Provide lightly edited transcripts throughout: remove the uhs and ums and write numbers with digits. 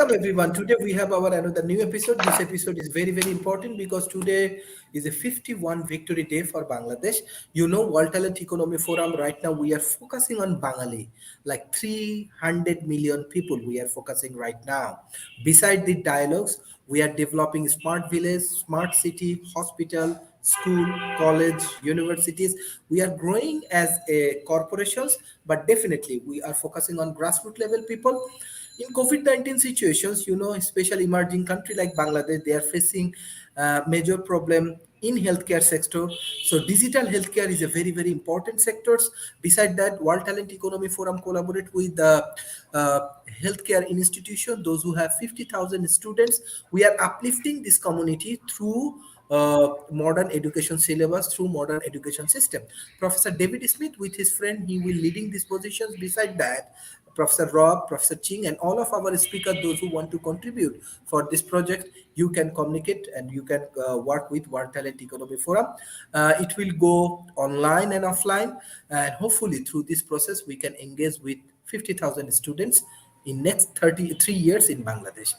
Welcome everyone. Today we have our another new episode. This episode is very very important because today is a 51 victory day for Bangladesh. You know, World Talent Economy Forum right now we are focusing on Bangali, like 300 million people we are focusing right now. Beside the dialogues, we are developing smart village, smart city, hospital, school, college, universities. We are growing as a corporations, but definitely we are focusing on grassroots level people in COVID-19 situations, you know, especially emerging country like Bangladesh, they are facing major problem in healthcare sector. So digital healthcare is a very, very important sectors. Beside that, World Talent Economy Forum collaborate with the uh, healthcare institution, those who have 50,000 students. We are uplifting this community through modern education syllabus, through modern education system. Professor David Smith with his friend, he will leading these positions. Beside that, Professor Rob, Professor Ching, and all of our speakers, those who want to contribute for this project, you can communicate and you can work with World Talent Economy Forum. It will go online and offline, and hopefully through this process, we can engage with 50,000 students in next 33 years in Bangladesh.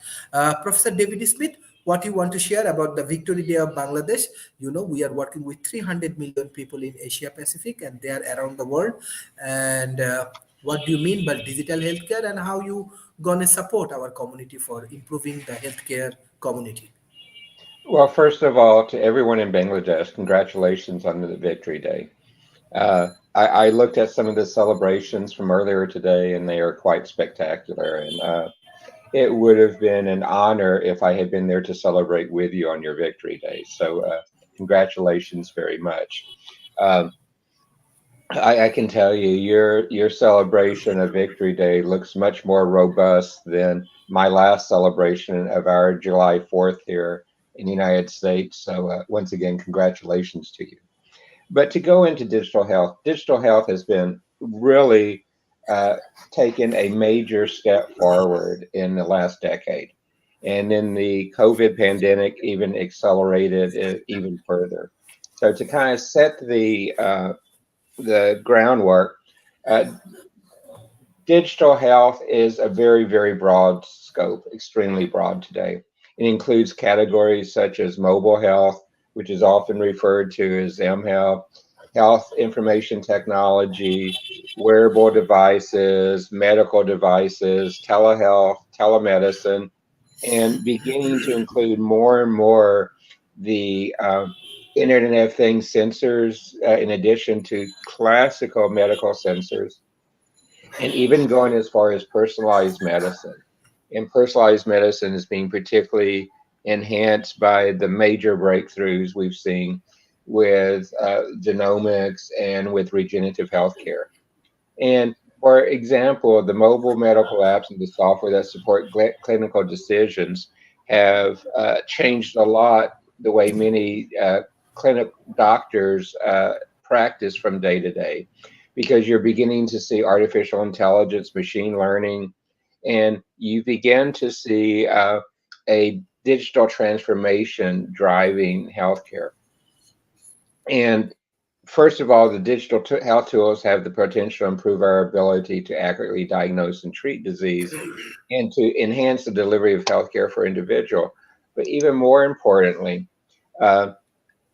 Professor David Smith, what you want to share about the Victory Day of Bangladesh? You know, we are working with 300 million people in Asia Pacific and they are around the world. And what do you mean by digital healthcare and how you gonna support our community for improving the healthcare community? Well, first of all, to everyone in Bangladesh, congratulations on the Victory Day. I looked at some of the celebrations from earlier today, and they are quite spectacular. And it would have been an honor if I had been there to celebrate with you on your Victory Day. So, congratulations very much. Um, I can tell you, your celebration of Victory Day looks much more robust than my last celebration of our July 4th here in the United States. So, once again, congratulations to you. But to go into digital health has been really uh, taken a major step forward in the last decade. And then the COVID pandemic even accelerated it even further. So to kind of set the groundwork, uh, digital health is a very, very broad scope, extremely broad today. It includes categories such as mobile health, which is often referred to as mHealth, health information technology, wearable devices, medical devices, telehealth, telemedicine, and beginning to include more and more the Internet of Things sensors, in addition to classical medical sensors and even going as far as personalized medicine. And personalized medicine is being particularly enhanced by the major breakthroughs we've seen with genomics and with regenerative healthcare. And for example, the mobile medical apps and the software that support clinical decisions have changed a lot the way many clinic doctors practice from day to day, because you're beginning to see artificial intelligence, machine learning, and you begin to see a digital transformation driving healthcare. And first of all, the digital health tools have the potential to improve our ability to accurately diagnose and treat disease and to enhance the delivery of healthcare for individual. But even more importantly, uh,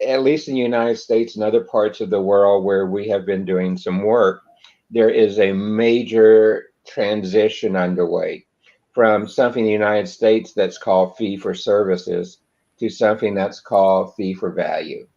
at least in the United States and other parts of the world where we have been doing some work, there is a major transition underway from something in the United States that's called fee for services to something that's called fee for value.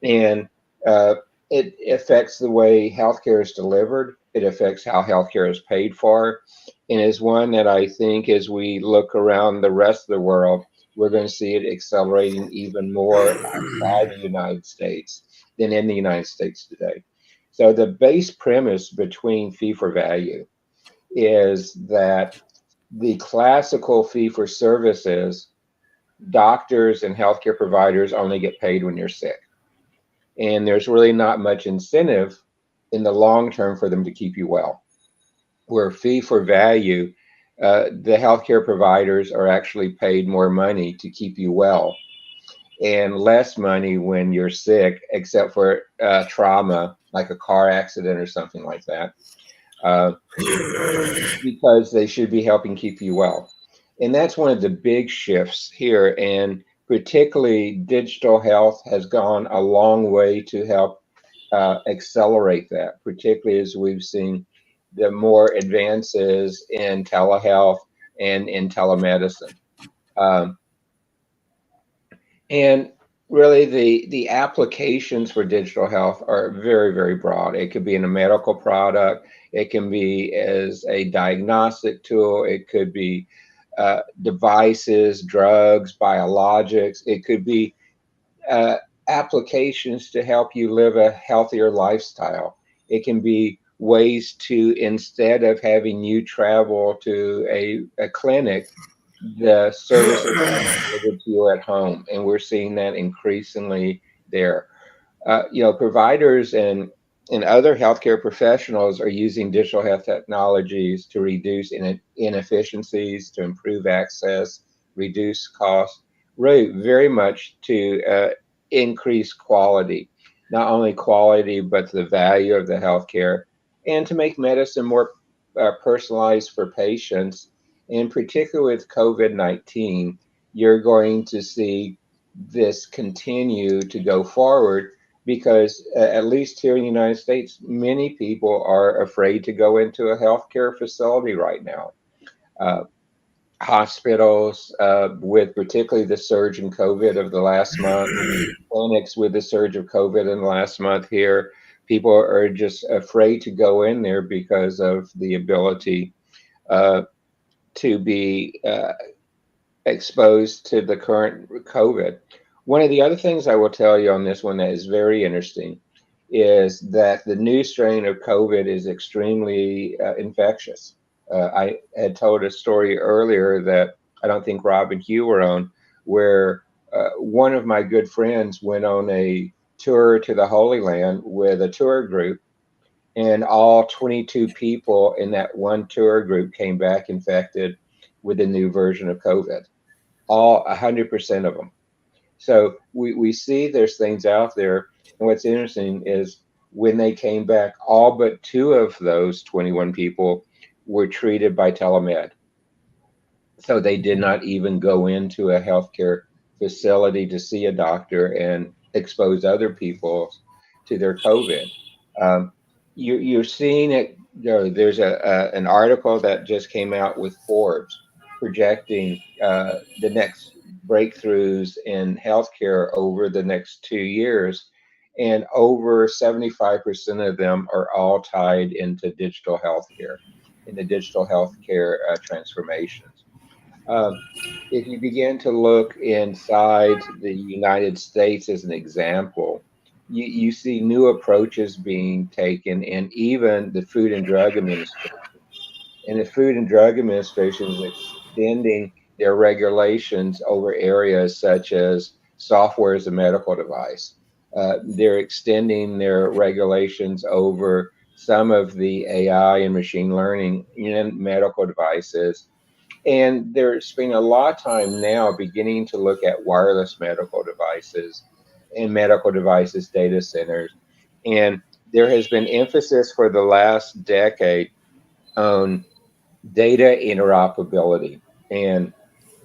And uh, it affects the way healthcare is delivered. It affects how healthcare is paid for, and is one that I think as we look around the rest of the world, we're going to see it accelerating even more outside the United States than in the United States today. So the base premise between fee for value is that the classical fee for services, doctors and healthcare providers only get paid when you're sick. And there's really not much incentive in the long term for them to keep you well. Where fee for value, the healthcare providers are actually paid more money to keep you well and less money when you're sick, except for trauma, like a car accident or something like that, uh, because they should be helping keep you well. And that's one of the big shifts here. And particularly digital health has gone a long way to help accelerate that, particularly as we've seen the more advances in telehealth and in telemedicine. Um, and really, the applications for digital health are very, very broad. It could be in a medical product, it can be as a diagnostic tool, it could be devices, drugs, biologics, it could be uh, applications to help you live a healthier lifestyle. It can be ways to, instead of having you travel to a clinic, the services delivered to you at home. And we're seeing that increasingly there. Providers and other healthcare professionals are using digital health technologies to reduce inefficiencies, to improve access, reduce costs, really very much to increase quality, not only quality, but the value of the healthcare, and to make medicine more personalized for patients. In particular with COVID-19, you're going to see this continue to go forward because at least here in the United States, many people are afraid to go into a healthcare facility right now. Uh, Hospitals, with particularly the surge in COVID of the last month, clinics with the surge of COVID in the last month here, people are just afraid to go in there because of the ability uh, to be exposed to the current COVID. One of the other things I will tell you on this one that is very interesting is that the new strain of COVID is extremely infectious. I had told a story earlier that I don't think Rob and Hugh were on, where one of my good friends went on a tour to the Holy Land with a tour group, and all 22 people in that one tour group came back infected with a new version of COVID, all 100% of them. So we see there's things out there. And what's interesting is when they came back, all but two of those 21 people were treated by telemed. So they did not even go into a healthcare facility to see a doctor and expose other people to their COVID. Um, you're seeing it. There's an article that just came out with Forbes projecting the next breakthroughs in healthcare over the next 2 years, and over 75% of them are all tied into digital healthcare, in the digital healthcare transformations. Um, if you begin to look inside the United States as an example, you see new approaches being taken, and even the Food and Drug Administration. And the Food and Drug Administration is extending their regulations over areas such as software as a medical device. They're extending their regulations over some of the AI and machine learning in medical devices, and they're spending a lot of time now beginning to look at wireless medical devices and medical devices data centers. And there has been emphasis for the last decade on data interoperability. And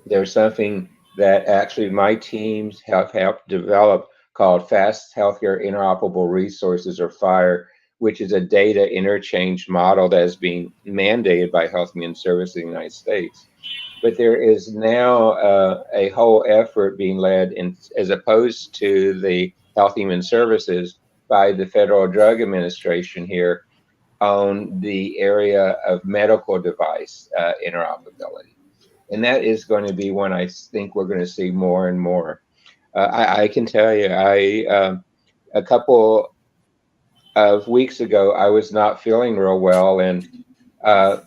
there's something that actually my teams have helped develop called Fast Healthcare Interoperable Resources, or FHIR, which is a data interchange model that is being mandated by Health and Human Services in the United States. But there is now a whole effort being led, as opposed to the Health and Human Services, by the Federal Drug Administration here on the area of medical device interoperability. And that is going to be one I think we're going to see more and more. I can tell you, a couple of weeks ago, I was not feeling real well, and uh,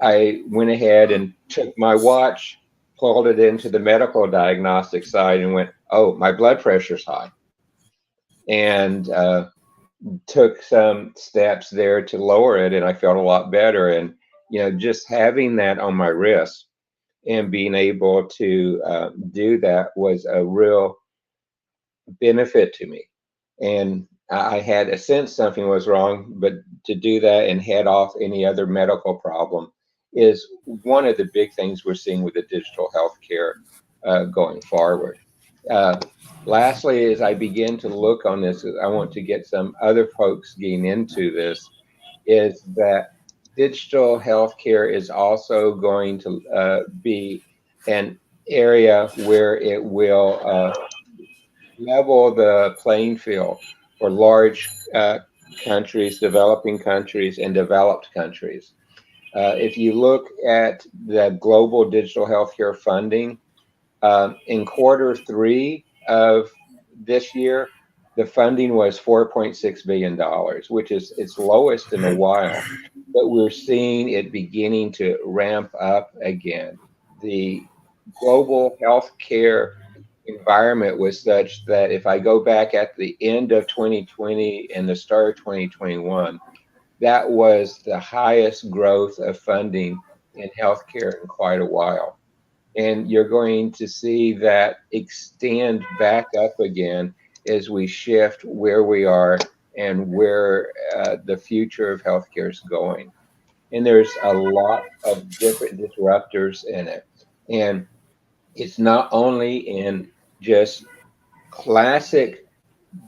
I went ahead and took my watch, plugged it into the medical diagnostic side, and went, "Oh, my blood pressure's high," and took some steps there to lower it, and I felt a lot better. And just having that on my wrist and being able to do that was a real benefit to me. And I had a sense something was wrong, but to do that and head off any other medical problem is one of the big things we're seeing with the digital healthcare going forward. Uh, Lastly, as I begin to look on this, I want to get some other folks getting into this, is that digital healthcare is also going to be an area where it will level the playing field for large countries, developing countries, and developed countries. If you look at the global digital healthcare funding, in quarter 3 of this year, the funding was $4.6 billion, which is its lowest in a while. But we're seeing it beginning to ramp up again. The global healthcare environment was such that if I go back at the end of 2020 and the start of 2021, that was the highest growth of funding in healthcare in quite a while. And you're going to see that extend back up again as we shift where we are and where the future of healthcare is going. And there's a lot of different disruptors in it. And it's not only in just classic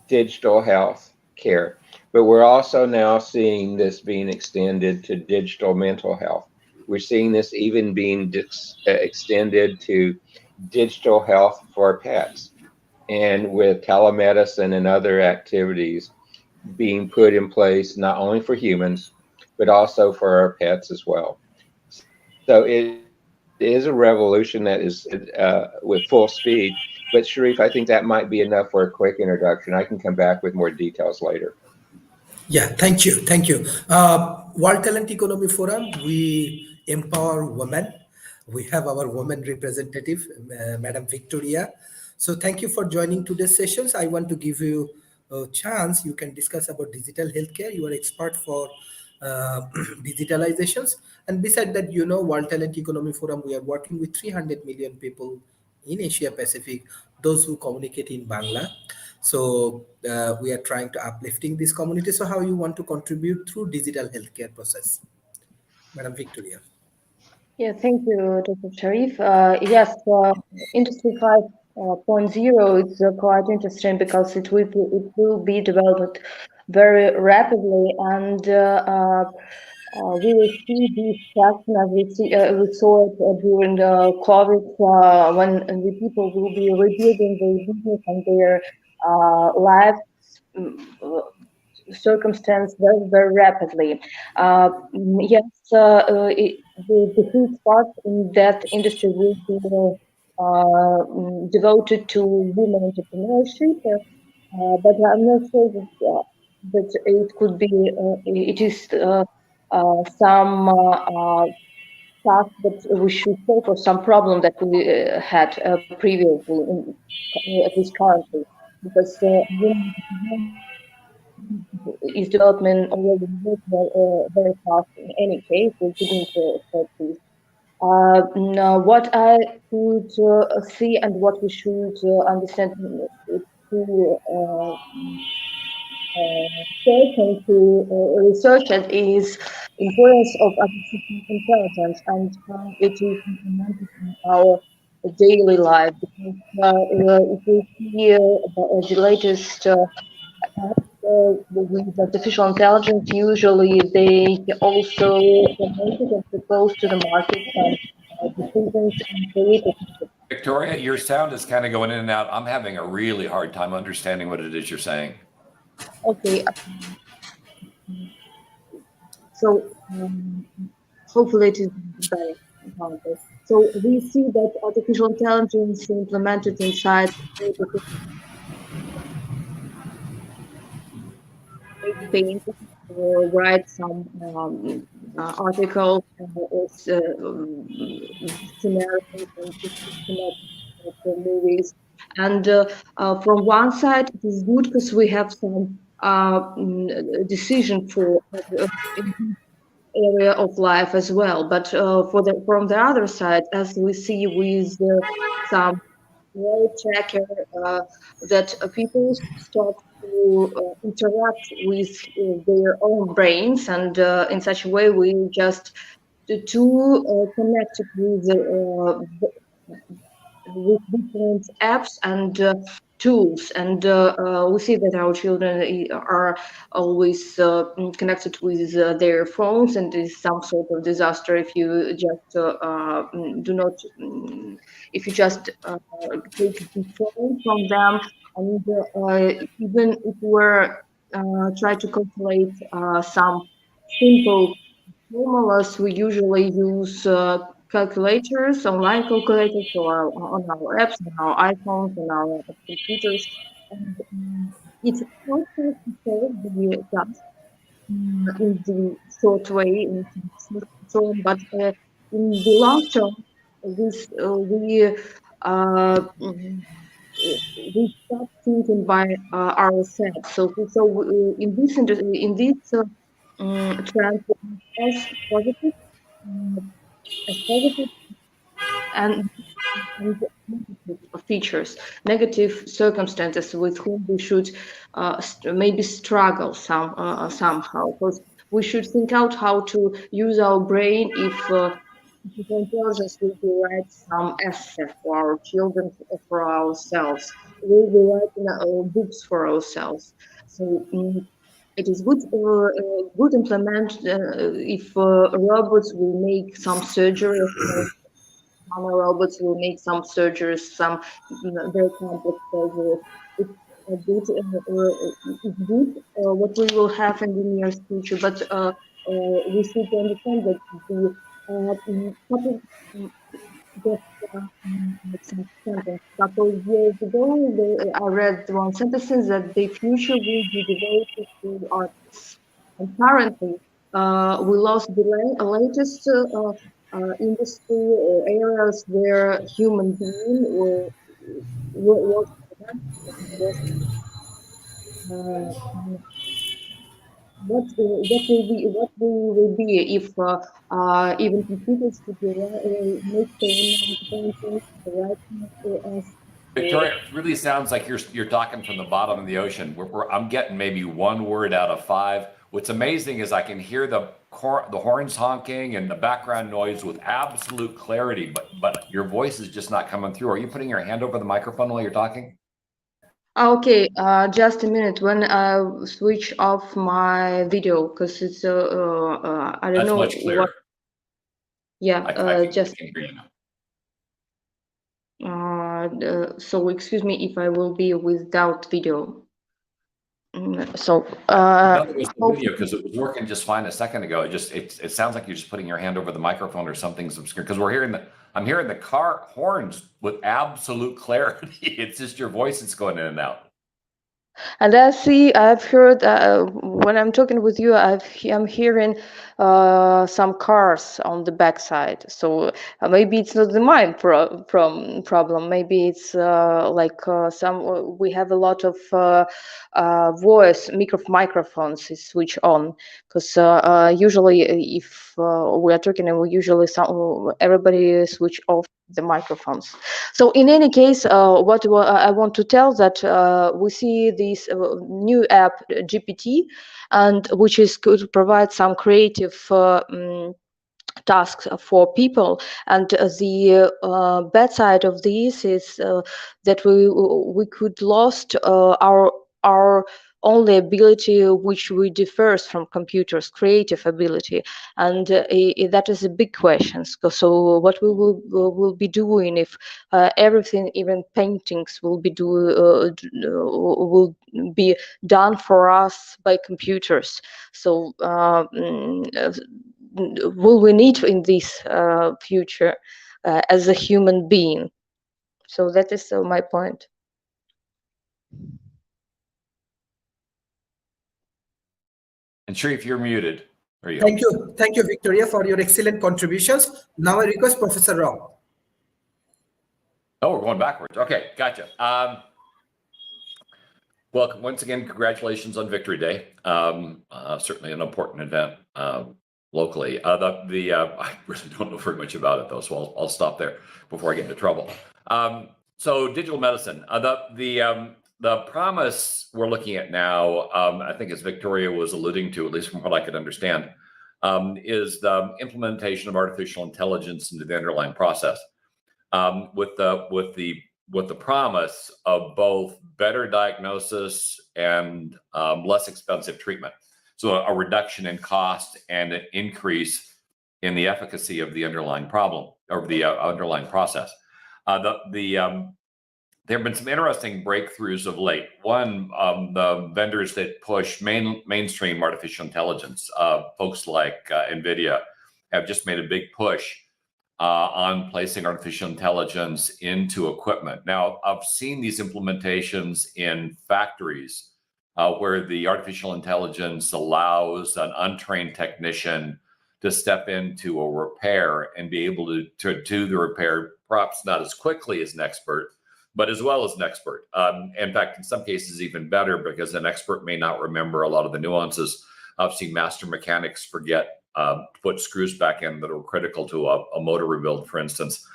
digital health care, but we're also now seeing this being extended to digital mental health. We're seeing this even being extended to digital health for pets, and with telemedicine and other activities being put in place not only for humans, but also for our pets as well. So it is a revolution that is with full speed. But Sharif, I think that might be enough for a quick introduction. I can come back with more details later. Yeah, thank you. World Talent Economy Forum, we empower women. We have our women representative, Madam Victoria. So thank you for joining today's sessions. I want to give you a chance. You can discuss about digital healthcare. You are expert for digitalizations. And beside that, World Talent Economy Forum, we are working with 300 million people in Asia Pacific, those who communicate in Bangla. So we are trying to uplifting this community. So how you want to contribute through digital healthcare process, Madam Victoria? Yeah, thank you, Dr. Sharif. Yes, Industry 5.0 is quite interesting because it will be developed very rapidly, and we will see this traction as we saw it during the COVID, when the people will be rebuilding their business and their lives. Circumstance very rapidly. Yes, the huge part in that industry will be devoted to women entrepreneurship, but I'm not sure that it could be. It is some task that we should solve, or some problem that we had previously, at least currently, because women is development already very fast in any case. We didn't expect this. Now, what I could see and what we should understand to search and to research it is importance of artificial intelligence and how it is implemented in our daily life. Because if we see the latest with artificial intelligence, usually they also promoted and propose to the market some decisions and creative. Victoria, your sound is kind of going in and out. I'm having a really hard time understanding what it is you're saying. Okay, so hopefully it is better. So we see that artificial intelligence implemented inside paint or write some articles or scenarios and movies. And from one side, it is good because we have some decision for area of life as well. But from the other side, as we see with some role tracker, that people start to interact with their own brains, and in such a way we just to connect it with different apps and tools, and we see that our children are always connected with their phones, and it's some sort of disaster if you just do not if you just take the phone from them, and even if we're try to calculate some simple formulas, we usually use calculators, online calculators, or on our apps, on our iPhones, on our computers. And it's possible to solve the task in the short way, in the short term, but in the long term, this we start thinking by ourselves. In this trend, as positive, um, as positive and negative features, negative circumstances with whom we should maybe struggle somehow. Because we should think out how to use our brain if artificial intelligence will be write some essay for our children or for ourselves. We'll be writing books for ourselves. So it is good implement if robots will make some surgery. Robots will make some surgeries, some very complex surgeries. It's it's good what we will have in the near future, but we should understand that the couple just like some sentence. Couple of years ago, I read one sentence that the future will be devoted to artists, and currently we lost the latest industry or areas where human being was was uh, what will be if even computers could make their own things right to us. Victoria, it really sounds like you're talking from the bottom of the ocean. I'm getting maybe one word out of five. What's amazing is I can hear the horns honking and the background noise with absolute clarity, but your voice is just not coming through. Are you putting your hand over the microphone while you're talking? Okay, just a minute. When I switch off my video, because it's I don't That's know much clearer. what. Yeah, I just. can hear you now. So excuse me if I will be without video. So No, it was the video because it was working just fine a second ago. It sounds like you're just putting your hand over the microphone or something's obscure because I'm hearing the car horns with absolute clarity. It's just your voice that's going in and out. And I've heard when I'm talking with you, I'm hearing some cars on the backside. So maybe it's not the mine problem. Maybe it's we have a lot of voice microphones is switched on, because usually if we are talking, we usually everybody switch off the microphones. So in any case, what I want to tell that we see this new app GPT, and which is could provide some creative tasks for people, and the bad side of this is that we could lost our only ability which we differs from computers, creative ability, and that is a big question. So what we will be doing if everything, even paintings, will be done for us by computers? So will we need in this future as a human being? So that is my point. And Sharif, you're muted. There you go. Thank you, Victoria, for your excellent contributions. Now I request Professor Rana. Oh, we're going backwards. Okay, gotcha. Well, once again, congratulations on Victory Day. Certainly an important event locally. I really don't know very much about it though, so I'll stop there before I get into trouble. So digital medicine, the promise we're looking at now, I think as Victoria was alluding to, at least from what I could understand, is the implementation of artificial intelligence into the underlying process, with the promise of both better diagnosis and less expensive treatment. So a reduction in cost and an increase in the efficacy of the underlying problem or the underlying process. There have been some interesting breakthroughs of late. One, the vendors that push mainstream artificial intelligence, folks like NVIDIA, have just made a big push on placing artificial intelligence into equipment. Now, I've seen these implementations in factories where the artificial intelligence allows an untrained technician to step into a repair and be able to do the repair, perhaps not as quickly as an expert, but as well as an expert. In fact, in some cases, even better, because an expert may not remember a lot of the nuances. I've seen master mechanics forget to put screws back in that are critical to a motor rebuild, for instance,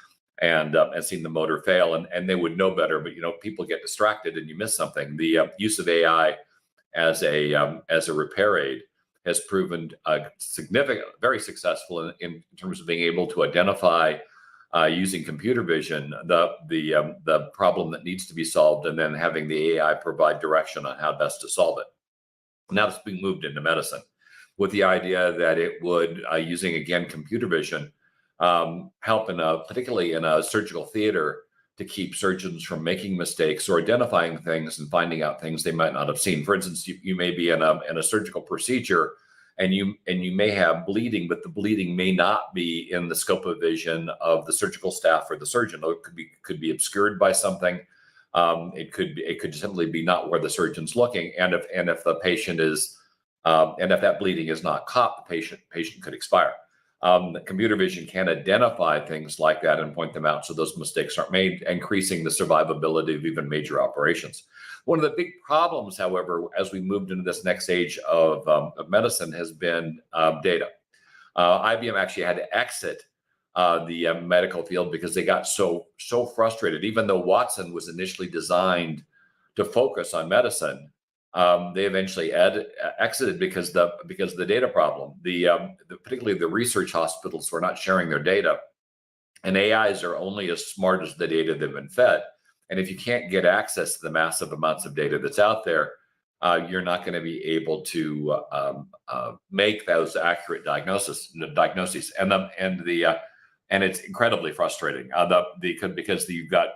and seen the motor fail, and they would know better, but people get distracted and you miss something. The use of AI as a repair aid has proven significant, very successful in terms of being able to identify using computer vision the problem that needs to be solved, and then having the AI provide direction on how best to solve it. Now it's being moved into medicine with the idea that it would, using again computer vision, help particularly in a surgical theater, to keep surgeons from making mistakes or identifying things and finding out things they might not have seen. For instance, you may be in a surgical procedure and you may have bleeding, but the bleeding may not be in the scope of vision of the surgical staff or the surgeon. It could be obscured by something. It could simply be not where the surgeon's looking. And if the patient is and if that bleeding is not caught, the patient could expire. Computer vision can identify things like that and point them out so those mistakes aren't made, increasing the survivability of even major operations. One of the big problems, however, as we moved into this next age of medicine has been data. IBM actually had to exit the medical field because they got so frustrated. Even though Watson was initially designed to focus on medicine, they eventually exited because of the data problem. Particularly the research hospitals were not sharing their data, and AIs are only as smart as the data they've been fed. And if you can't get access to the massive amounts of data that's out there, you're not going to be able to make those accurate diagnoses, and it's incredibly frustrating. Because you've got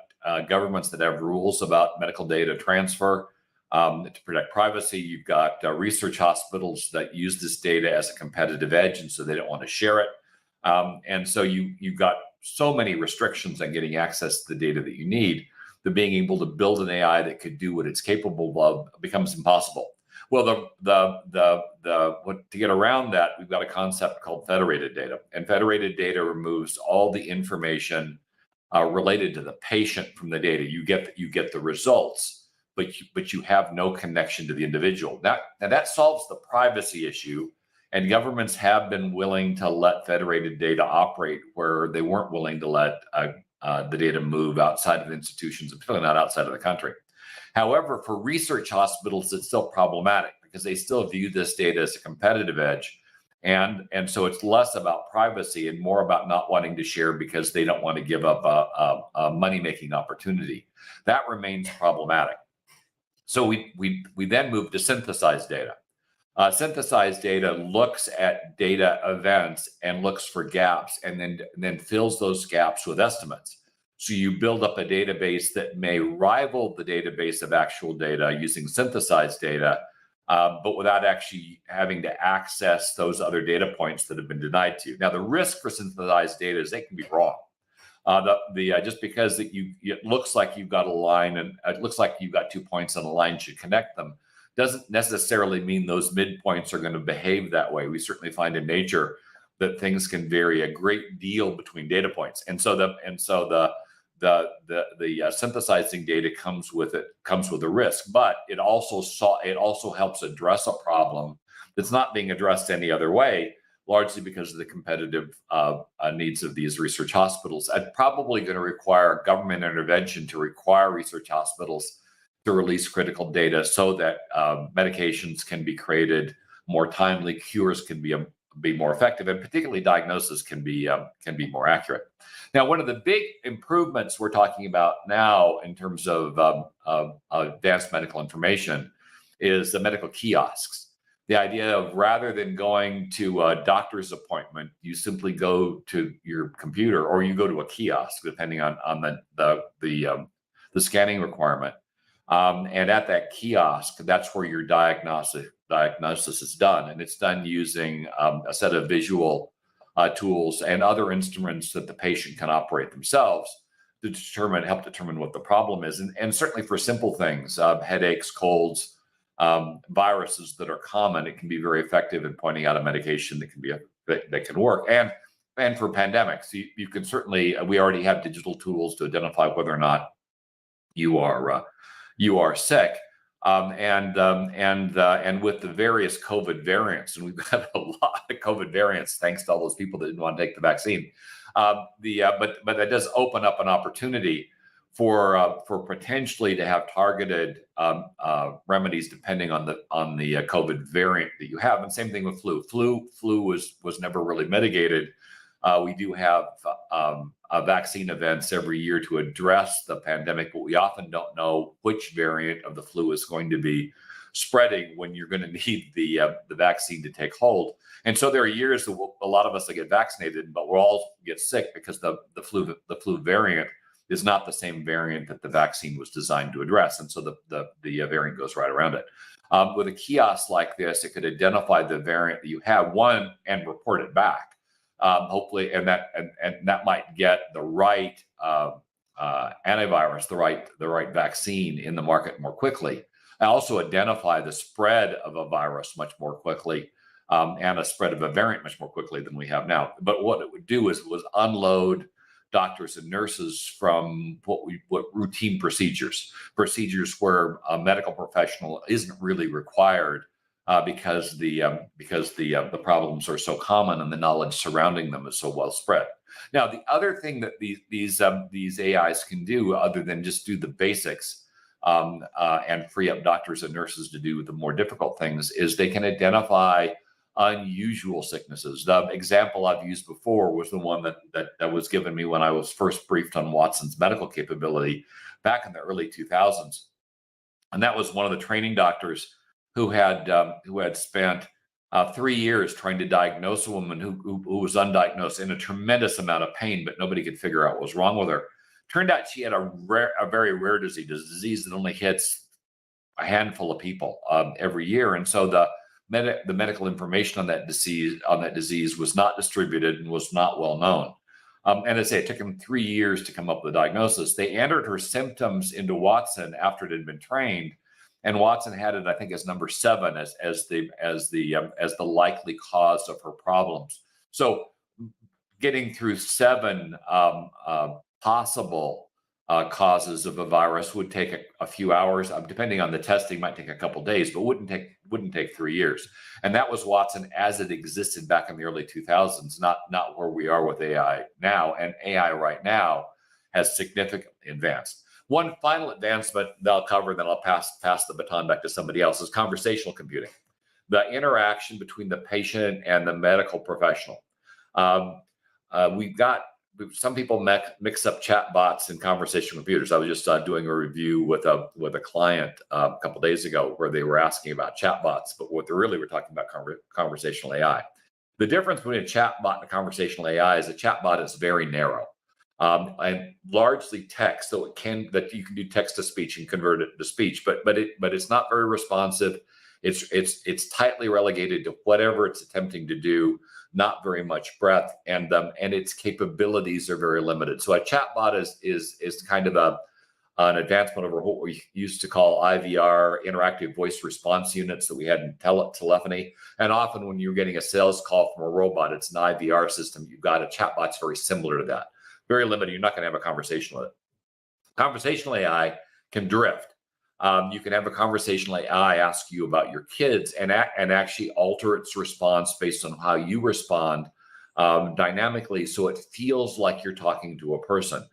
governments that have rules about medical data transfer. To protect privacy, you've got research hospitals that use this data as a competitive edge, and so they don't want to share it. And so you've got so many restrictions on getting access to the data that you need, that being able to build an AI that could do what it's capable of becomes impossible. Well, to get around that, we've got a concept called federated data, and federated data removes all the information related to the patient from the data. You get the results, but you have no connection to the individual. That solves the privacy issue, and governments have been willing to let federated data operate where they weren't willing to let the data move outside of institutions, particularly not outside of the country. However, for research hospitals, it's still problematic because they still view this data as a competitive edge. And so it's less about privacy and more about not wanting to share because they don't want to give up a money-making opportunity. That remains problematic. So we then move to synthesized data. Synthesized data looks at data events and looks for gaps, and then fills those gaps with estimates. So you build up a database that may rival the database of actual data using synthesized data, but without actually having to access those other data points that have been denied to you. Now, the risk for synthesized data is they can be wrong. Just because it looks like you've got a line and it looks like you've got 2 points on a line should connect them, doesn't necessarily mean those midpoints are going to behave that way. We certainly find in nature that things can vary a great deal between data points, and so the synthesizing data comes with a risk, but it also helps address a problem that's not being addressed any other way, largely because of the competitive needs of these research hospitals. It's probably going to require government intervention to require research hospitals to release critical data so that medications can be created more timely, cures can be be more effective, and particularly diagnosis can be more accurate. Now, one of the big improvements we're talking about now in terms of advanced medical information is the medical kiosks. The idea of rather than going to a doctor's appointment, you simply go to your computer or you go to a kiosk, depending on the scanning requirement. And at that kiosk, that's where your diagnosis is done, and it's done using a set of visual tools and other instruments that the patient can operate themselves to help determine what the problem is. And certainly for simple things, headaches, colds, viruses that are common, it can be very effective in pointing out a medication that can work. And for pandemics, you can certainly, we already have digital tools to identify whether or not you are sick. And with the various COVID variants, and we've got a lot of COVID variants thanks to all those people that didn't want to take the vaccine. But that does open up an opportunity for potentially to have targeted remedies depending on the COVID variant that you have. And same thing with flu. Flu was never really mitigated. We do have vaccine events every year to address the pandemic, but we often don't know which variant of the flu is going to be spreading when you're going to need the vaccine to take hold. And so there are years that a lot of us that get vaccinated, but we'll all get sick because the flu variant is not the same variant that the vaccine was designed to address. And so the variant goes right around it. With a kiosk like this, it could identify the variant that you have, and report it back. Hopefully, and that might get the right antivirus, the right vaccine in the market more quickly. And also identify the spread of a virus much more quickly, and a spread of a variant much more quickly than we have now. But what it would do was unload doctors and nurses from what routine procedures where a medical professional isn't really required. Because the problems are so common and the knowledge surrounding them is so well spread. Now, the other thing that these AIs can do, other than just do the basics and free up doctors and nurses to do the more difficult things, is they can identify unusual sicknesses. The example I've used before was the one that was given me when I was first briefed on Watson's medical capability back in the early 2000s, and that was one of the training doctors who had spent 3 years trying to diagnose a woman who was undiagnosed in a tremendous amount of pain, but nobody could figure out what was wrong with her. Turned out she had a very rare disease that only hits a handful of people every year, and so the medical information on that disease was not distributed and was not well known. And as I say, it took them 3 years to come up with a diagnosis. They entered her symptoms into Watson after it had been trained. And Watson had it, I think, as number 7 as the likely cause of her problems. So, getting through 7 possible causes of a virus would take a few hours. Depending on the testing, might take a couple days, but wouldn't take 3 years. And that was Watson as it existed back in the early 2000s, not where we are with AI now. And AI right now has significantly advanced. One final advancement that I'll cover, then I'll pass the baton back to somebody else, is conversational computing. The interaction between the patient and the medical professional. Some people mix up chat bots and conversational computers. I was just doing a review with a client a couple days ago where they were asking about chat bots, but what they really were talking about conversational AI. The difference between a chat bot and a conversational AI is a chat bot is very narrow. And largely text, so that you can do text to speech and convert it to speech, but it's not very responsive. It's tightly relegated to whatever it's attempting to do, not very much breadth, and its capabilities are very limited. So a chatbot is kind of an advancement over what we used to call IVR, interactive voice response units, that we had in telephony. And often when you're getting a sales call from a robot, it's an IVR system. You've got a chatbot's very similar to that. Very limited. You're not going to have a conversation with it. Conversational AI can drift. You can have a conversational AI ask you about your kids and actually alter its response based on how you respond dynamically, so it feels like you're talking to a person.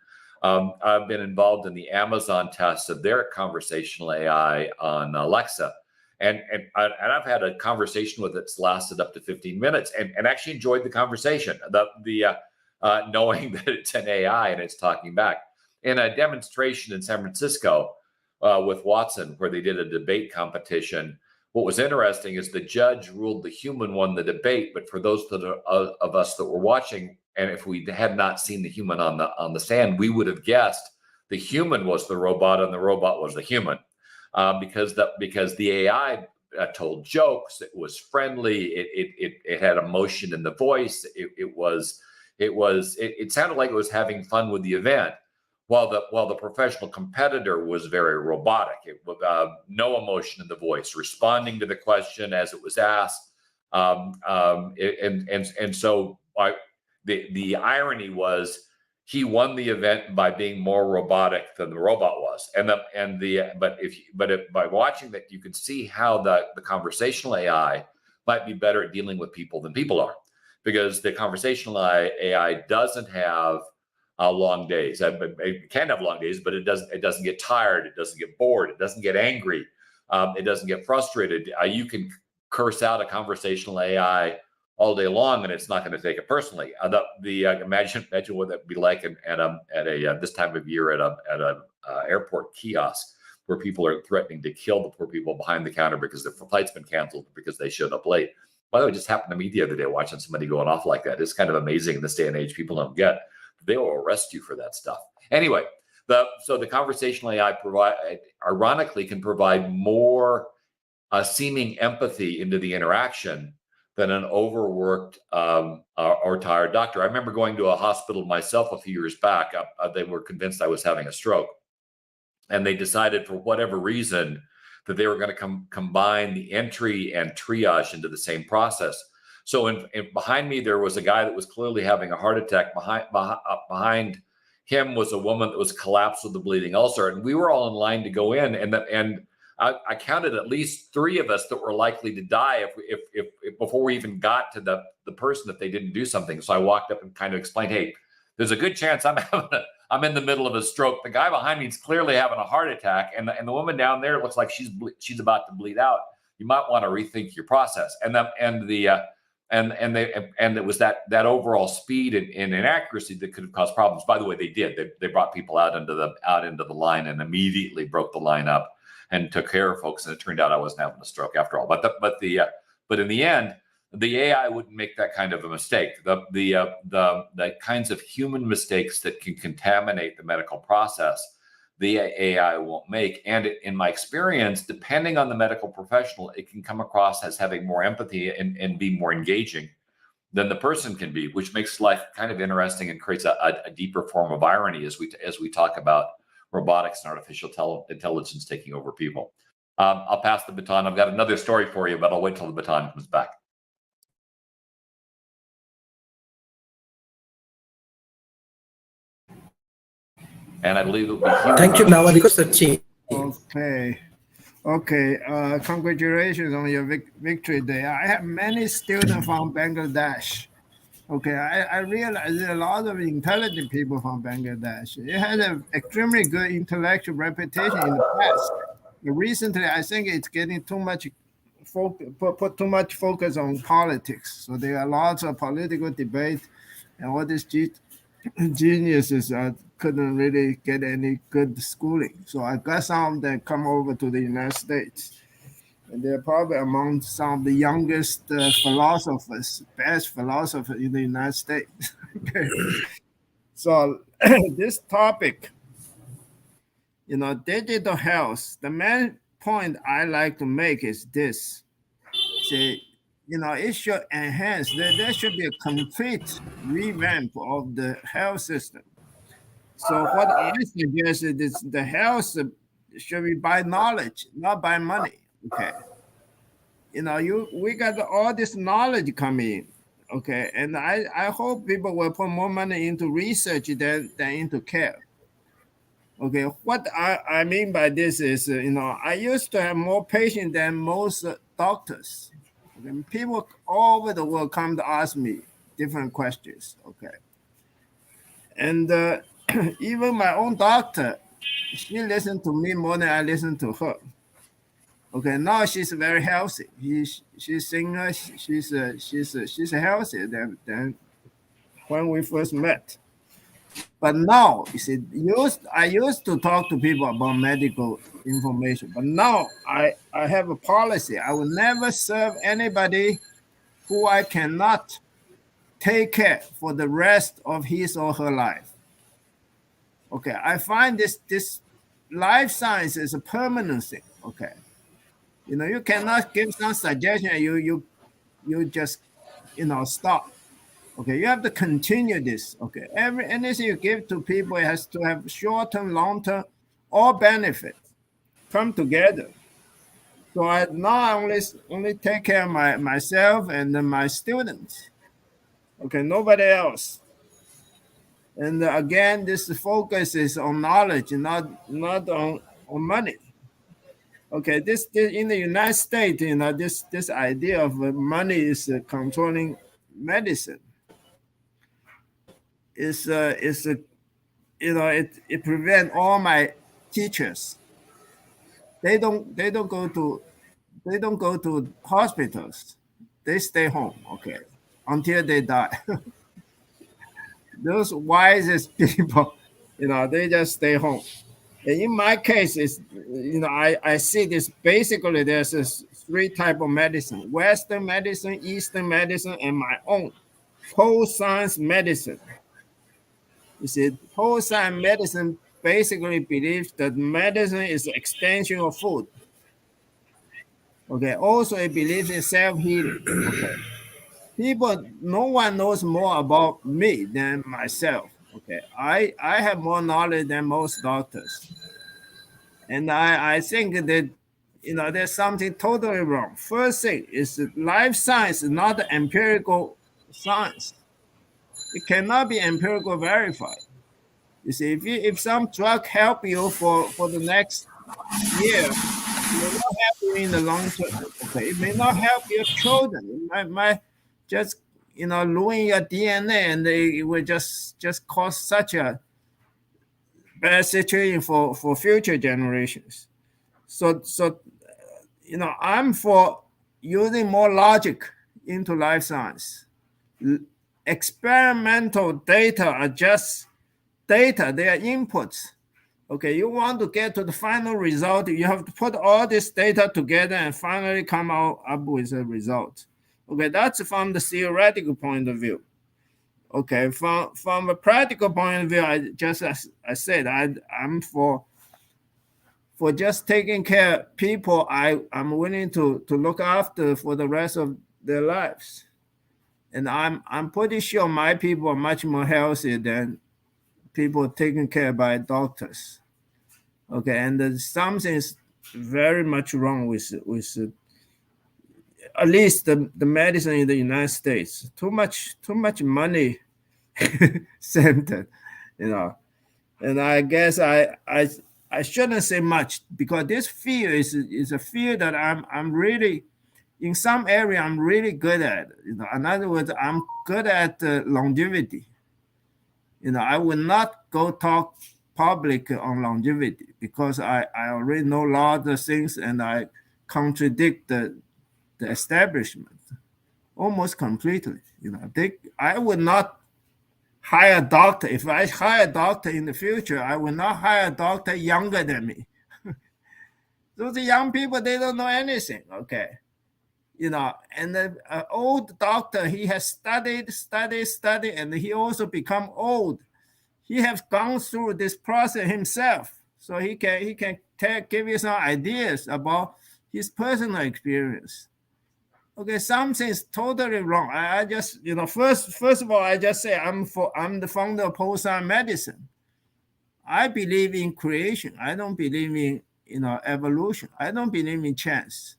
I've been involved in the Amazon test of their conversational AI on Alexa, And I've had a conversation with it that's lasted up to 15 minutes, and actually enjoyed the conversation. Knowing that it's an AI and it's talking back. In a demonstration in San Francisco with Watson, where they did a debate competition, what was interesting is the judge ruled the human won the debate, but for those of us that were watching, and if we had not seen the human on the stand, we would have guessed the human was the robot and the robot was the human, because the AI told jokes. It was friendly. It had emotion in the voice. It sounded like it was having fun with the event, while the professional competitor was very robotic. It no emotion in the voice, responding to the question as it was asked, so the irony was he won the event by being more robotic than the robot was, by watching that, you could see how the conversational AI might be better at dealing with people than people are, because the conversational AI doesn't have long days. It can have long days, but it doesn't get tired. It doesn't get bored. It doesn't get angry. It doesn't get frustrated. You can curse out a conversational AI all day long, and it's not going to take it personally. Imagine what that'd be like at this time of year at a airport kiosk, where people are threatening to kill the poor people behind the counter because their flight's been canceled because they showed up late. By the way, it just happened to me the other day watching somebody going off like that. It's kind of amazing in this day and age. People don't get. They will arrest you for that stuff. Anyway, so the conversational AI ironically can provide more seeming empathy into the interaction than an overworked or tired doctor. I remember going to a hospital myself a few years back. They were convinced I was having a stroke, and they decided, for whatever reason, that they were going to combine the entry and triage into the same process. So behind me, there was a guy that was clearly having a heart attack. Behind him was a woman that was collapsed with a bleeding ulcer, and we were all in line to go in. And I counted at least 3 of us that were likely to die if before we even got to the person, if they didn't do something. So I walked up and kind of explained, "Hey, there's a good chance I'm in the middle of a stroke. The guy behind me is clearly having a heart attack, and the woman down there looks like she's about to bleed out. You might want to rethink your process." And it was that overall speed and inaccuracy that could have caused problems. By the way, they did. They brought people out into the line and immediately broke the line up and took care of folks. And it turned out I wasn't having a stroke after all. But in the end, the AI wouldn't make that kind of a mistake. The kinds of human mistakes that can contaminate the medical process, the AI won't make. And in my experience, depending on the medical professional, it can come across as having more empathy and be more engaging than the person can be, which makes life kind of interesting and creates a deeper form of irony as we talk about robotics and artificial intelligence taking over people. I'll pass the baton. I've got another story for you, but I'll wait till the baton comes back. And I believe it will be Thank you, now Sachin. Okay. Congratulations on your victory day. I have many students from Bangladesh. Okay, I realize there are a lot of intelligent people from Bangladesh. It has an extremely good intellectual reputation in the past. But recently, I think it's getting too much put too much focus on politics. So there are lots of political debate, and all these geniuses couldn't really get any good schooling. So I got some of them come over to the United States. And they're probably among some of the youngest philosophers, best philosophers in the United States. Okay. So this topic, digital health, the main point I like to make is this. See, it should enhance, there should be a complete revamp of the health system. So what I suggest is the health should be by knowledge, not by money. Okay. We got all this knowledge coming in. Okay. And I hope people will put more money into research than into care. Okay. What I mean by this is, I used to have more patients than most doctors. Okay? People all over the world come to ask me different questions. Okay. And even my own doctor, she listened to me more than I listened to her. Okay, now she's very healthy. She's singer. She's healthier than when we first met. But now, you see, I used to talk to people about medical information, but now I have a policy. I will never serve anybody who I cannot take care for the rest of his or her life. Okay, I find this life science is a permanent thing. Okay, you cannot give some suggestion. You just stop. Okay, you have to continue this. Okay, anything you give to people, it has to have short term, long term, all benefits come together. So I now only take care of myself and then my students. Okay, nobody else. And again, this focus is on knowledge, not on money. Okay, this in the United States, this idea of money is controlling medicine. It prevent all my teachers. They don't go to hospitals. They stay home. Okay, until they die. Those wisest people, they just stay home. And in my case, I see this basically. There's this three type of medicine: Western medicine, Eastern medicine, and my own whole science medicine. You see, whole science medicine basically believes that medicine is an extension of food. Okay. Also, it believes in self-healing. Okay. No one knows more about me than myself. Okay. I have more knowledge than most doctors. And I think that, there's something totally wrong. First thing is that life science is not empirical science. It cannot be empirical verified. You see, if some drug help you for the next year, it may not help you in the long term. Okay, it may not help your children. It might just ruin your DNA, and it will just cause such a bad situation for future generations. So I'm for using more logic into life science. Experimental data are just data, they are inputs. Okay, you want to get to the final result, you have to put all this data together and finally come up with a result. Okay, that's from the theoretical point of view. Okay, from a practical point of view, as I said, I'm for just taking care of people I'm willing to look after for the rest of their lives. And I'm pretty sure my people are much more healthy than people taken care by doctors. Okay, and something is very much wrong with at least the medicine in the United States. Too much money centered, And I guess I shouldn't say much, because this field is a field that I'm really, in some area I'm really good at. In other words, I'm good at longevity. I will not go talk public on longevity, because I already know a lot of things, and I contradict the establishment almost completely. I would not hire a doctor. If I hire a doctor in the future, I will not hire a doctor younger than me. Those young people, they don't know anything. Okay. And the old doctor, he has studied, and he also become old. He has gone through this process himself, so he can give you some ideas about his personal experience. Okay, something's totally wrong. I just, first of all, I just say I'm the founder of whole-science medicine. I believe in creation. I don't believe in evolution. I don't believe in chance.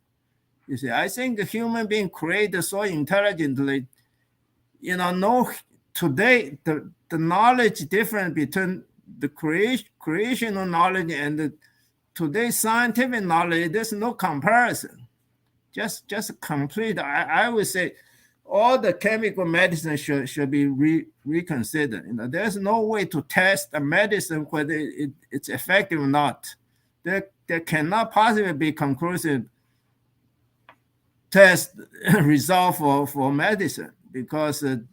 You see, I think the human being created so intelligently. Today the knowledge difference between the creational knowledge and the today's scientific knowledge, there's no comparison. Just complete. I would say all the chemical medicine should be reconsidered. There's no way to test a medicine whether it's effective or not. There cannot possibly be conclusive test result for medicine, because the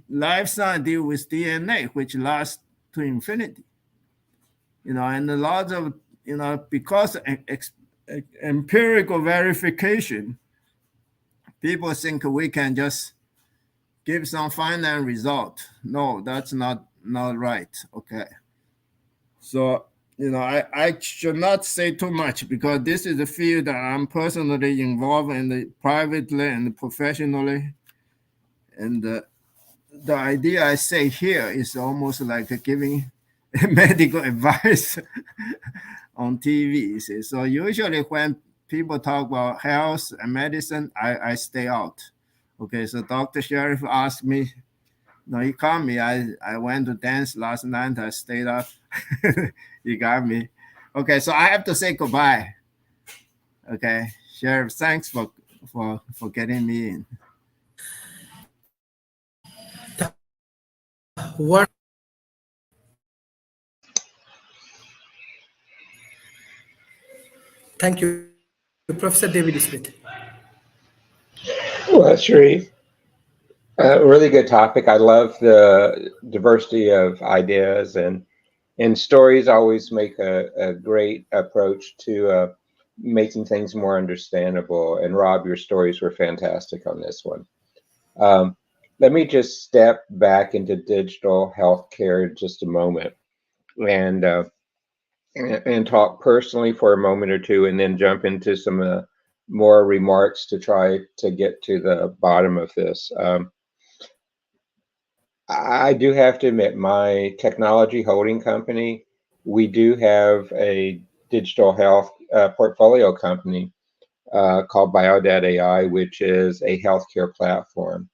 life science deal with DNA, which lasts to infinity. And a lot of because empirical verification, people think we can just give some finite result. No, that's not right. Okay. So, I should not say too much, because this is a field that I'm personally involved in, privately and professionally. And the idea I say here is almost like giving medical advice on TV. So usually when people talk about health and medicine, I stay out. Okay, so Dr. Sharif asked me, no, he called me. I went to dance last night. I stayed up. He got me. Okay, so I have to say goodbye. Okay, Sheriff, thanks for getting me in. What? Thank you, Professor David Smith. Well, Sharif, really good topic. I love the diversity of ideas, and stories always make a great approach to making things more understandable. And Rob, your stories were fantastic on this one. Let me just step back into digital healthcare just a moment, and talk personally for a moment or two, and then jump into some more remarks to try to get to the bottom of this. I do have to admit, my technology holding company, we do have a digital health portfolio company called BioData AI, which is a healthcare platform,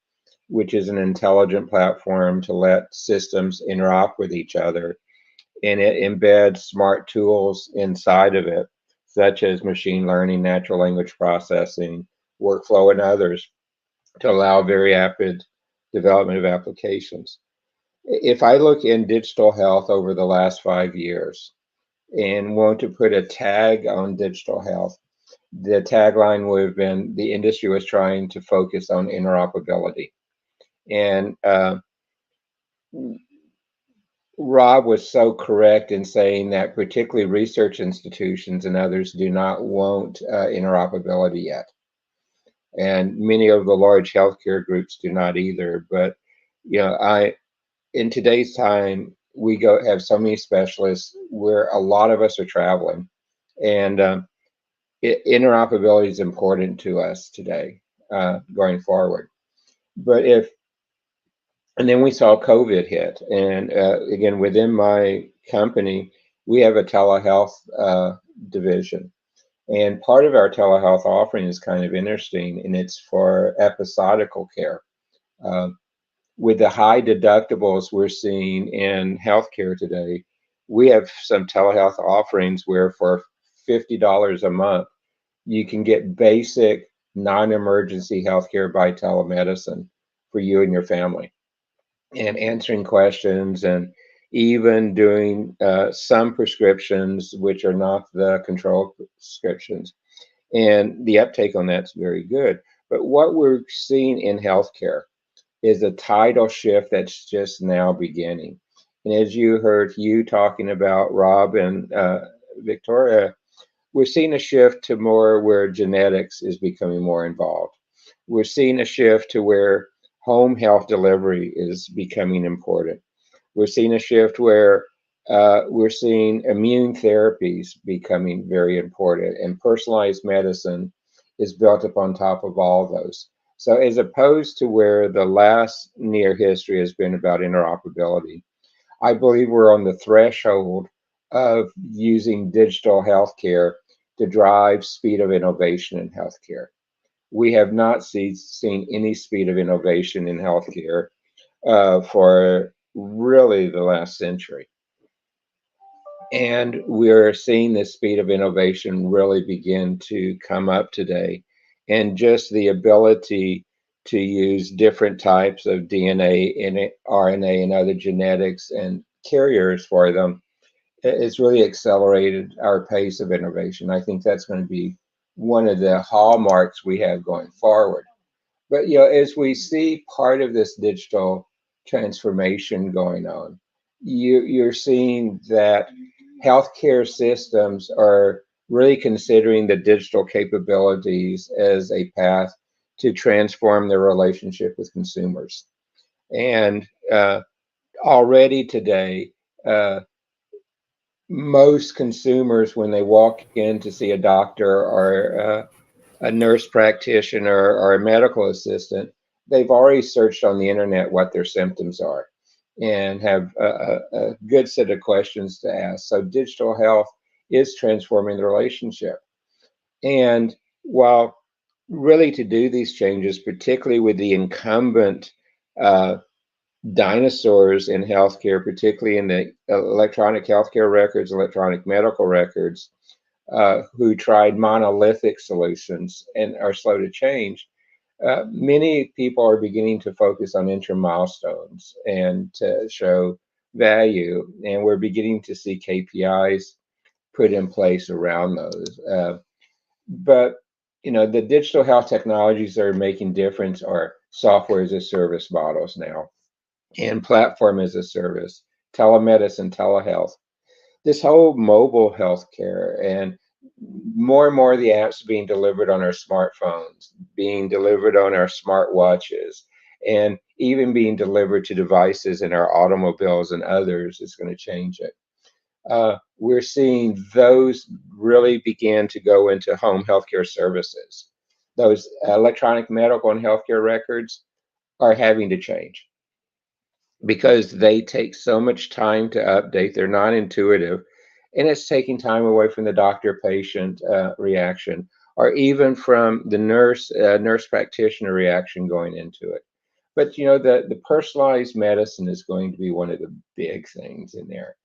which is an intelligent platform to let systems interop with each other. And it embeds smart tools inside of it, such as machine learning, natural language processing, workflow, and others, to allow very rapid development of applications. If I look in digital health over the last 5 years and want to put a tag on digital health, the tagline would have been the industry was trying to focus on interoperability. And Rob was so correct in saying that particularly research institutions and others do not want interoperability yet. And many of the large healthcare groups do not either. But, in today's time, we have so many specialists where a lot of us are traveling, and interoperability is important to us today, going forward. And then we saw COVID hit, and again, within my company, we have a telehealth division, and part of our telehealth offering is kind of interesting, and it's for episodical care. With the high deductibles we're seeing in healthcare today, we have some telehealth offerings where for $50 a month, you can get basic non-emergency healthcare by telemedicine for you and your family, and answering questions, and even doing some prescriptions which are not the control prescriptions. And the uptake on that's very good. But what we're seeing in healthcare is a tidal shift that's just now beginning. And as you heard you talking about, Rob and Victoria, we're seeing a shift to more where genetics is becoming more involved. We're seeing a shift to where home health delivery is becoming important. We're seeing a shift where we're seeing immune therapies becoming very important, and personalized medicine is built up on top of all those. So as opposed to where the last near history has been about interoperability, I believe we're on the threshold of using digital healthcare to drive speed of innovation in healthcare. We have not seen any speed of innovation in healthcare for really the last century. And we're seeing this speed of innovation really begin to come up today. And just the ability to use different types of DNA and RNA and other genetics and carriers for them, it's really accelerated our pace of innovation. I think that's going to be one of the hallmarks we have going forward. But as we see part of this digital transformation going on, you're seeing that healthcare systems are really considering the digital capabilities as a path to transform their relationship with consumers. And already today, most consumers, when they walk in to see a doctor or a nurse practitioner or a medical assistant, they've already searched on the internet what their symptoms are and have a good set of questions to ask. So digital health is transforming the relationship. And while really to do these changes, particularly with the incumbent dinosaurs in healthcare, particularly in the electronic healthcare records, electronic medical records, who tried monolithic solutions and are slow to change, many people are beginning to focus on interim milestones and to show value. And we're beginning to see KPIs put in place around those. But the digital health technologies that are making difference are software as a service models now, and platform as a service, telemedicine, telehealth, this whole mobile healthcare, and more of the apps being delivered on our smartphones, being delivered on our smartwatches, and even being delivered to devices in our automobiles and others is going to change it. We're seeing those really begin to go into home healthcare services. Those electronic medical and healthcare records are having to change because they take so much time to update. They're not intuitive, and it's taking time away from the doctor-patient reaction, or even from the nurse practitioner reaction going into it. But the personalized medicine is going to be one of the big things in there,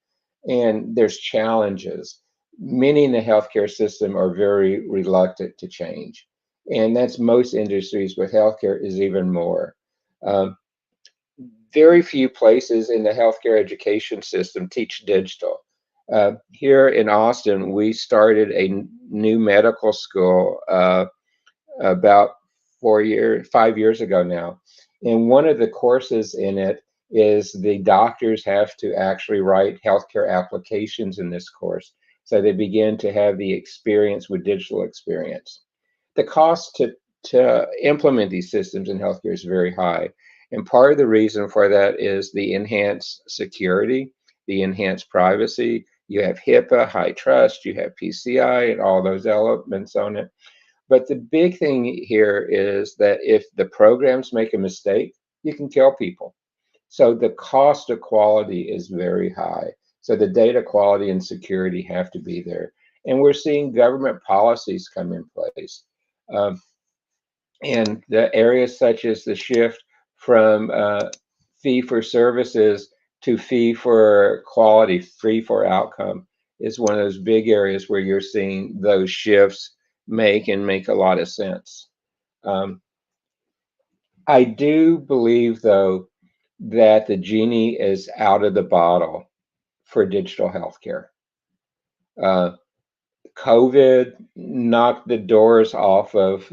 and there's challenges. Many in the healthcare system are very reluctant to change, and that's most industries, but healthcare is even more. Um, very few places in the healthcare education system teach digital. Here in Austin, we started a new medical school about 5 years ago now. And one of the courses in it is the doctors have to actually write healthcare applications in this course. So they begin to have the experience with digital experience. The cost to implement these systems in healthcare is very high. And part of the reason for that is the enhanced security, the enhanced privacy. You have HIPAA, high trust, you have PCI, and all those elements on it. But the big thing here is that if the programs make a mistake, you can kill people. So the cost of quality is very high. So the data quality and security have to be there. And we're seeing government policies come in place. And the areas such as the shift from fee for services to fee for quality, fee for outcome, is one of those big areas where you're seeing those shifts make a lot of sense. I do believe, though, that the genie is out of the bottle for digital healthcare. COVID knocked the doors off of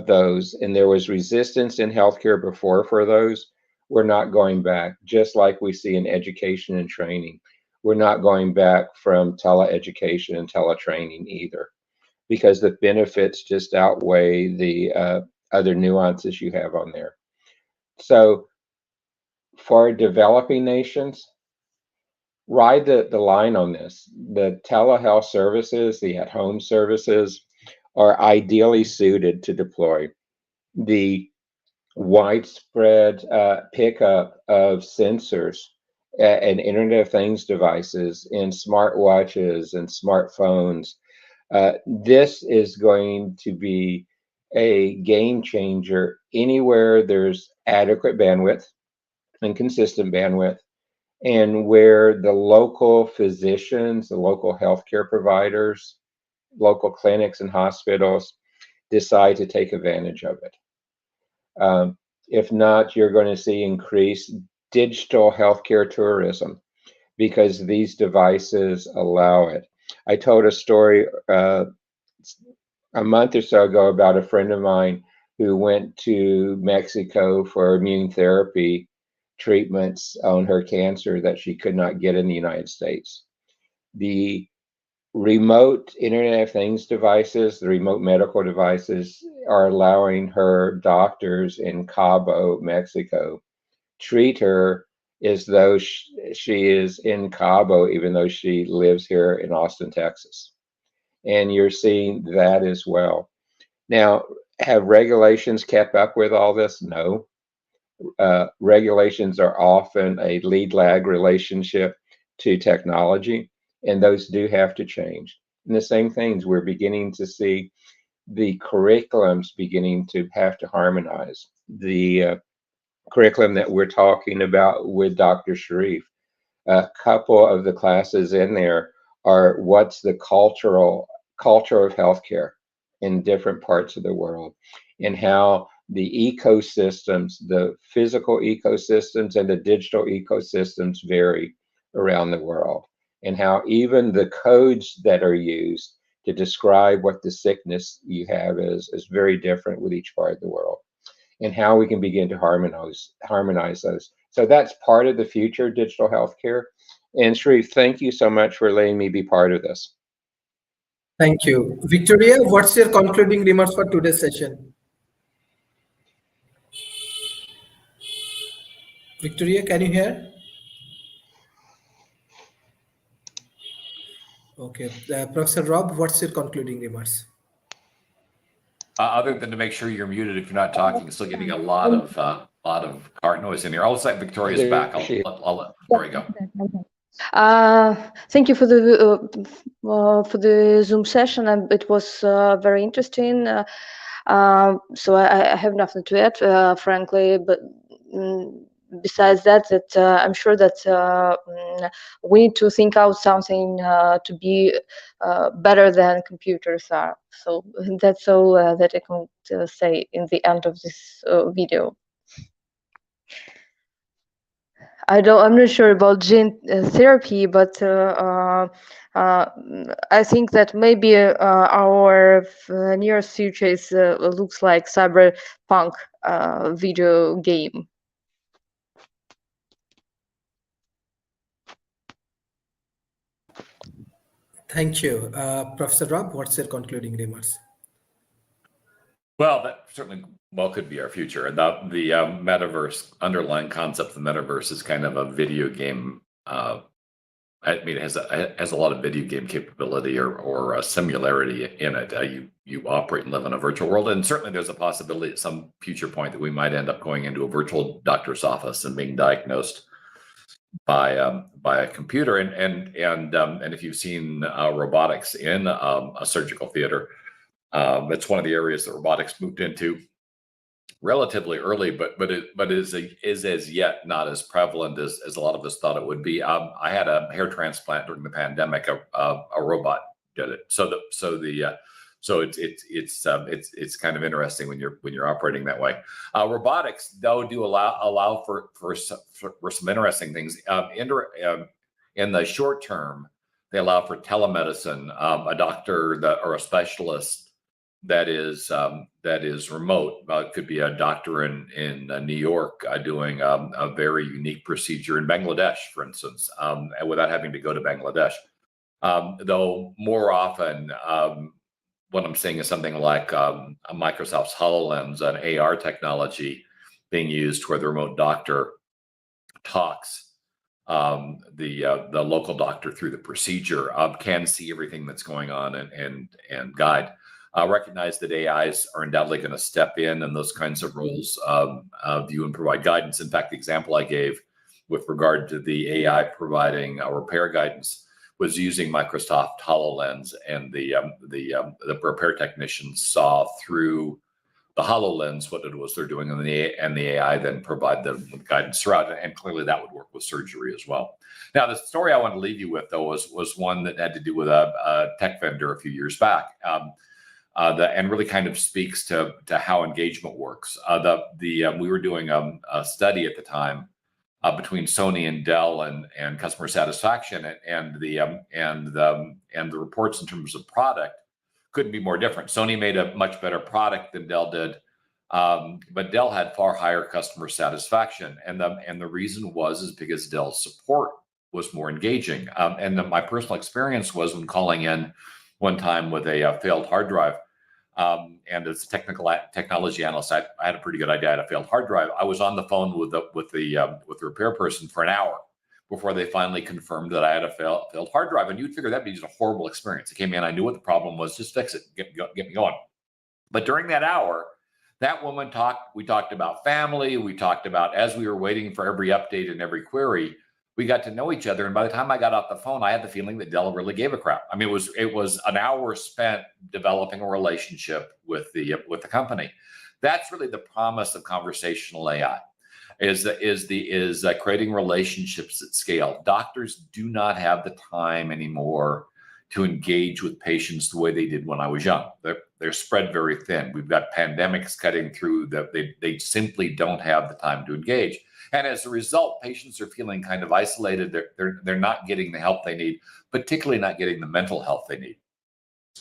those, and there was resistance in healthcare before for those. We're not going back, just like we see in education and training. We're not going back from teleeducation and teletraining either, because the benefits just outweigh the other nuances you have on there. So for developing nations, ride the line on this. The telehealth services, the at-home services, are ideally suited to deploy. The widespread pickup of sensors and Internet of Things devices in smartwatches and smartphones, this is going to be a game changer anywhere there's adequate bandwidth and consistent bandwidth, and where the local physicians, the local healthcare providers, local clinics and hospitals decide to take advantage of it. If not, you're going to see increased digital healthcare tourism because these devices allow it. I told a story a month or so ago about a friend of mine who went to Mexico for immune therapy treatments on her cancer that she could not get in the United States. The remote Internet of Things devices, the remote medical devices, are allowing her doctors in Cabo, Mexico, treat her as though she is in Cabo, even though she lives here in Austin, Texas. And you're seeing that as well. Now, have regulations kept up with all this? No. Regulations are often a lead lag relationship to technology, and those do have to change. And the same things, we're beginning to see the curriculums beginning to have to harmonize. The curriculum that we're talking about with Dr. Sharif, a couple of the classes in there are what's the culture of healthcare in different parts of the world, and how the ecosystems, the physical ecosystems and the digital ecosystems vary around the world, and how even the codes that are used to describe what the sickness you have is very different with each part of the world, and how we can begin to harmonize those. So that's part of the future of digital healthcare. And Sharif, thank you so much for letting me be part of this. Thank you. Victoria, what's your concluding remarks for today's session? Victoria, can you hear? Okay. Professor Rob, what's your concluding remarks? Other than to make sure you're muted if you're not talking, still getting a lot of car noise in here. I'll let Victoria's back. I'll let Victoria go. Thank you for the Zoom session, and it was very interesting. So I have nothing to add, frankly, but besides that, I'm sure that we need to think out something to be better than computers are. So that's all that I can say in the end of this video. I'm not sure about gene therapy, but I think that maybe our nearest future is looks like cyberpunk video game. Thank you. Professor Rob, what's your concluding remarks? Well, that certainly could be our future. And the metaverse, underlying concept of the metaverse is kind of a video game. I mean, it has a lot of video game capability or a similarity in it. You operate and live in a virtual world, and certainly there's a possibility at some future point that we might end up going into a virtual doctor's office and being diagnosed by a computer. And if you've seen robotics in a surgical theater, that's one of the areas that robotics moved into relatively early, but is as yet not as prevalent as a lot of us thought it would be. I had a hair transplant during the pandemic. A robot did it. So it's kind of interesting when you're operating that way. Robotics, though, do allow for some interesting things. In the short term, they allow for telemedicine. A doctor or a specialist that is remote. It could be a doctor in New York doing a very unique procedure in Bangladesh, for instance, without having to go to Bangladesh. Though more often, what I'm seeing is something like a Microsoft's HoloLens, an AR technology being used where the remote doctor talks the local doctor through the procedure, can see everything that's going on and guide. Recognize that AIs are undoubtedly going to step in those kinds of roles, view and provide guidance. In fact, the example I gave with regard to the AI providing repair guidance was using Microsoft HoloLens, and the repair technicians saw through the HoloLens what it was they're doing, and the AI then provide them with guidance throughout. And clearly that would work with surgery as well. Now, the story I want to leave you with, though, was one that had to do with a tech vendor a few years back. And really kind of speaks to how engagement works. We were doing a study at the time between Sony and Dell and customer satisfaction, and the reports in terms of product couldn't be more different. Sony made a much better product than Dell did, but Dell had far higher customer satisfaction, and the reason is because Dell's support was more engaging. My personal experience was when calling in one time with a failed hard drive. And as a technology analyst, I had a pretty good idea I had a failed hard drive. I was on the phone with the repair person for an hour before they finally confirmed that I had a failed hard drive. And you'd figure that'd be just a horrible experience. It came in, I knew what the problem was, just fix it, get me going. But during that hour, that woman we talked about family, we talked about, as we were waiting for every update and every query, we got to know each other. And by the time I got off the phone, I had the feeling that Dell really gave a crap. I mean, it was an hour spent developing a relationship with the company. That's really the promise of conversational AI, is creating relationships at scale. Doctors do not have the time anymore to engage with patients the way they did when I was young. They're spread very thin. We've got pandemics cutting through that. They simply don't have the time to engage. And as a result, patients are feeling kind of isolated. They're not getting the help they need, particularly not getting the mental health they need.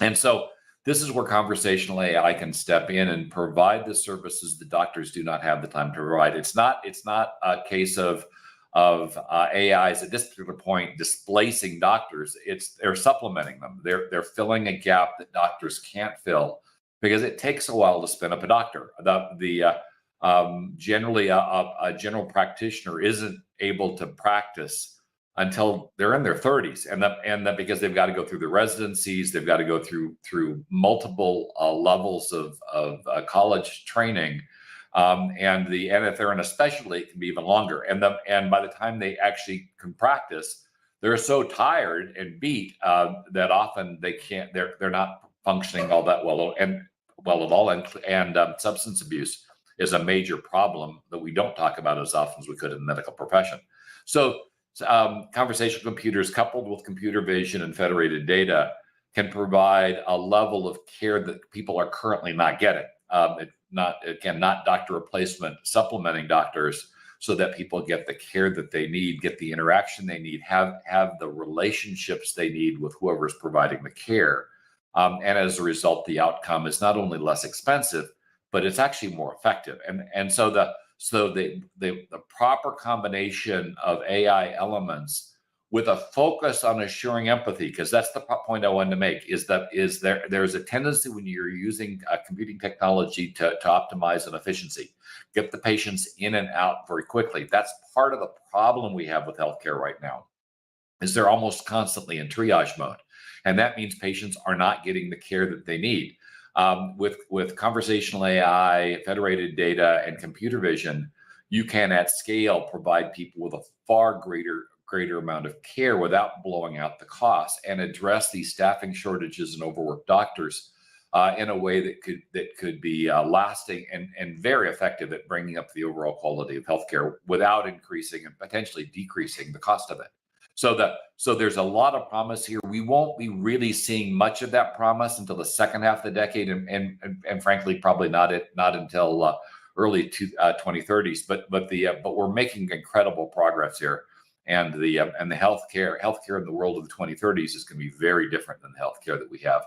And so this is where conversational AI can step in and provide the services the doctors do not have the time to provide. It's not a case of AIs at this particular point displacing doctors. They're supplementing them. They're filling a gap that doctors can't fill, because it takes a while to spin up a doctor. Generally, a general practitioner isn't able to practice until they're in their 30s, and that because they've got to go through the residencies, they've got to go through multiple levels of college training, and if they're in a specialty, it can be even longer. And by the time they actually can practice, they're so tired and beat that often they can't. They're not functioning all that well at all. And substance abuse is a major problem that we don't talk about as often as we could in the medical profession. So conversational computers coupled with computer vision and federated data can provide a level of care that people are currently not getting. Not doctor replacement, supplementing doctors so that people get the care that they need, get the interaction they need, have the relationships they need with whoever's providing the care. And as a result, the outcome is not only less expensive, but it's actually more effective. And so the proper combination of AI elements with a focus on assuring empathy, because that's the point I wanted to make, is there's a tendency when you're using computing technology to optimize an efficiency, get the patients in and out very quickly. That's part of the problem we have with healthcare right now, is they're almost constantly in triage mode. And that means patients are not getting the care that they need. With conversational AI, federated data, and computer vision, you can at scale provide people with a far greater amount of care without blowing out the cost, and address these staffing shortages and overworked doctors in a way that could be lasting and very effective at bringing up the overall quality of healthcare without increasing and potentially decreasing the cost of it. So there's a lot of promise here. We won't be really seeing much of that promise until the second half of the decade, and frankly, probably not until early 2030s. But we're making incredible progress here, and the healthcare in the world of the 2030s is going to be very different than the healthcare that we have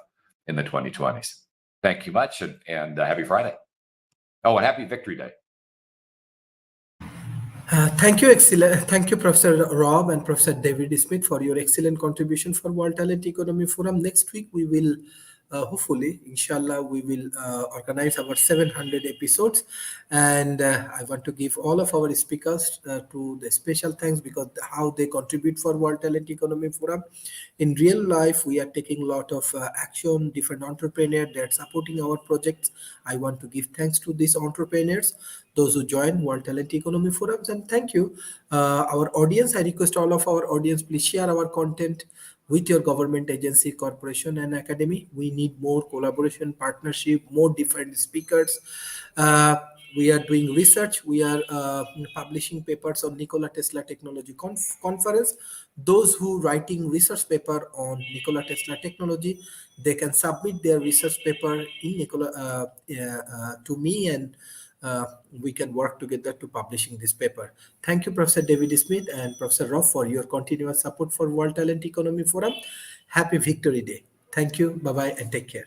in the 2020s. Thank you much, and happy Friday. Oh, and happy Victory Day. Thank you, Professor Rob and Professor David Smith, for your excellent contribution for World Talent Economy Forum. Next week, we will hopefully, inshallah, we will organize our 700 episodes. And I want to give all of our speakers to the special thanks, because how they contribute for World Talent Economy Forum. In real life, we are taking a lot of action, different entrepreneurs that are supporting our projects. I want to give thanks to these entrepreneurs, those who join World Talent Economy Forums, and thank you. Our audience, I request all of our audience, please share our content with your government agency, corporation, and academy. We need more collaboration, partnership, more different speakers. We are doing research. We are publishing papers on Nikola Tesla Technology Conference. Those who writing research paper on Nikola Tesla technology, they can submit their research paper in Nikola to me, and we can work together to publishing this paper. Thank you, Professor David Smith and Professor Rob, for your continuous support for World Talent Economy Forum. Happy Victory Day. Thank you. Bye-bye and take care.